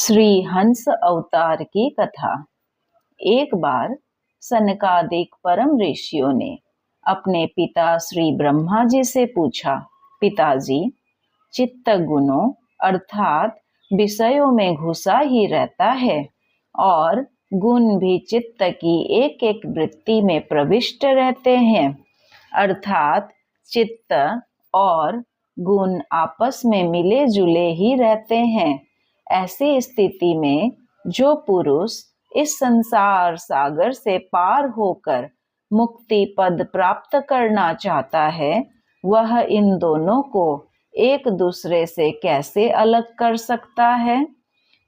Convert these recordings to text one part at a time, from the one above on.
श्री हंस अवतार की कथा। एक बार सनकादिक परम ऋषियों ने अपने पिता श्री ब्रह्मा जी से पूछा, पिताजी, चित्त गुणों अर्थात विषयों में घुसा ही रहता है और गुण भी चित्त की एक एक वृत्ति में प्रविष्ट रहते हैं, अर्थात चित्त और गुण आपस में मिले जुले ही रहते हैं। ऐसी स्थिति में जो पुरुष इस संसार सागर से पार होकर मुक्ति पद प्राप्त करना चाहता है, वह इन दोनों को एक दूसरे से कैसे अलग कर सकता है।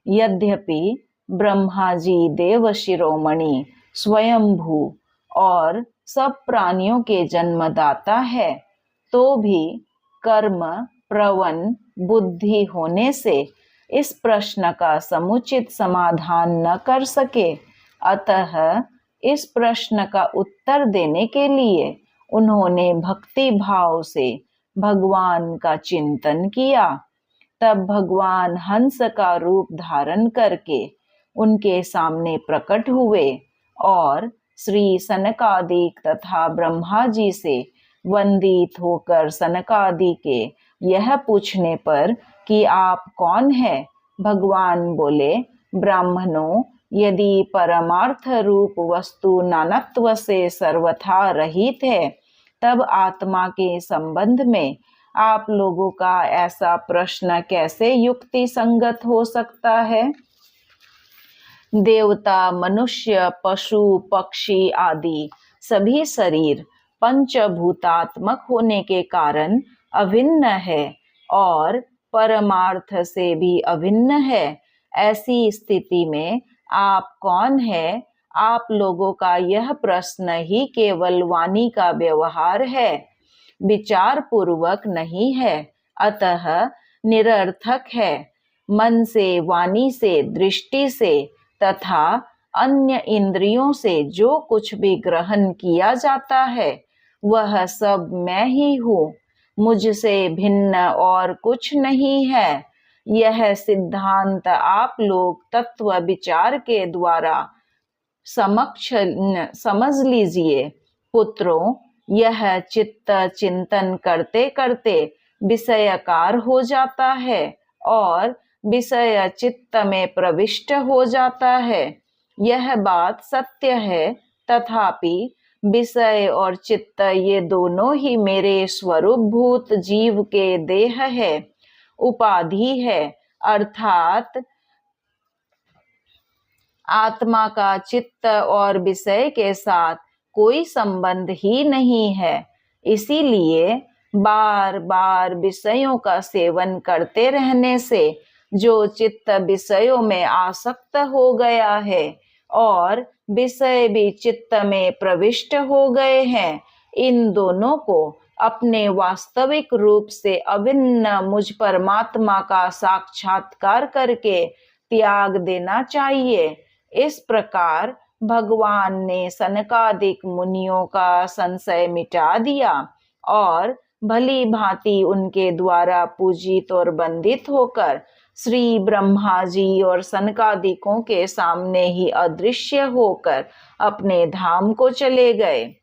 यद्यपि ब्रह्मा जी देव शिरोमणि स्वयंभू और सब प्राणियों के जन्मदाता है, तो भी कर्म प्रवण बुद्धि होने से इस प्रश्न का समुचित समाधान न कर सके। अतः इस प्रश्न का उत्तर देने के लिए उन्होंने भक्ति भाव से भगवान का चिंतन किया। तब भगवान हंस का रूप धारण करके उनके सामने प्रकट हुए और श्री सनकादिक तथा ब्रह्मा जी से वंदित होकर सनकादि के यह पूछने पर कि आप कौन है, भगवान बोले, ब्राह्मणों, यदि परमार्थ रूप वस्तु नानत्व से सर्वथा रहित है, तब आत्मा के संबंध में आप लोगों का ऐसा प्रश्न कैसे युक्ति संगत हो सकता है। देवता, मनुष्य, पशु, पक्षी आदि सभी शरीर पंचभूतात्मक होने के कारण अभिन्न है और परमार्थ से भी अभिन्न है। ऐसी स्थिति में आप कौन है, आप लोगों का यह प्रश्न ही केवल वाणी का व्यवहार है, विचार पूर्वक नहीं है, अतः निरर्थक है। मन से, वाणी से, दृष्टि से तथा अन्य इंद्रियों से जो कुछ भी ग्रहण किया जाता है, वह सब मैं ही हूँ, मुझसे भिन्न और कुछ नहीं है। यह सिद्धांत आप लोग तत्व विचार के द्वारा समझ लीजिए। पुत्रों, यह चित्त चिंतन करते करते विषयकार हो जाता है और विषय चित्त में प्रविष्ट हो जाता है। यह बात सत्य है, तथापि विषय और चित्त ये दोनों ही मेरे स्वरूपभूत जीव के देह है, उपाधि है, अर्थात आत्मा का चित्त और विषय के साथ कोई संबंध ही नहीं है। इसीलिए बार बार विषयों का सेवन करते रहने से जो चित्त विषयों में आसक्त हो गया है और विषय भी चित्त में प्रविष्ट हो गए हैं, इन दोनों को अपने वास्तविक रूप से अभिन्न मुझ परमात्मा का साक्षात्कार करके त्याग देना चाहिए। इस प्रकार भगवान ने सनकादिक मुनियों का संशय मिटा दिया और भली भांति उनके द्वारा पूजित और वंदित होकर श्री ब्रह्मा जी और सनकादिकों के सामने ही अदृश्य होकर अपने धाम को चले गए।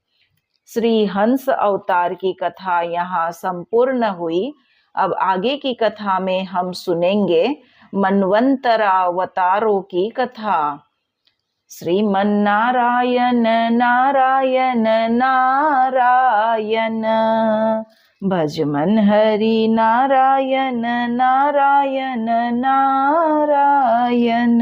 श्री हंस अवतार की कथा यहाँ संपूर्ण हुई। अब आगे की कथा में हम सुनेंगे मनवंतरावतारों की कथा। श्रीमन्नारायण नारायण नारायण, भज मन हरि नारायण नारायण नारायण।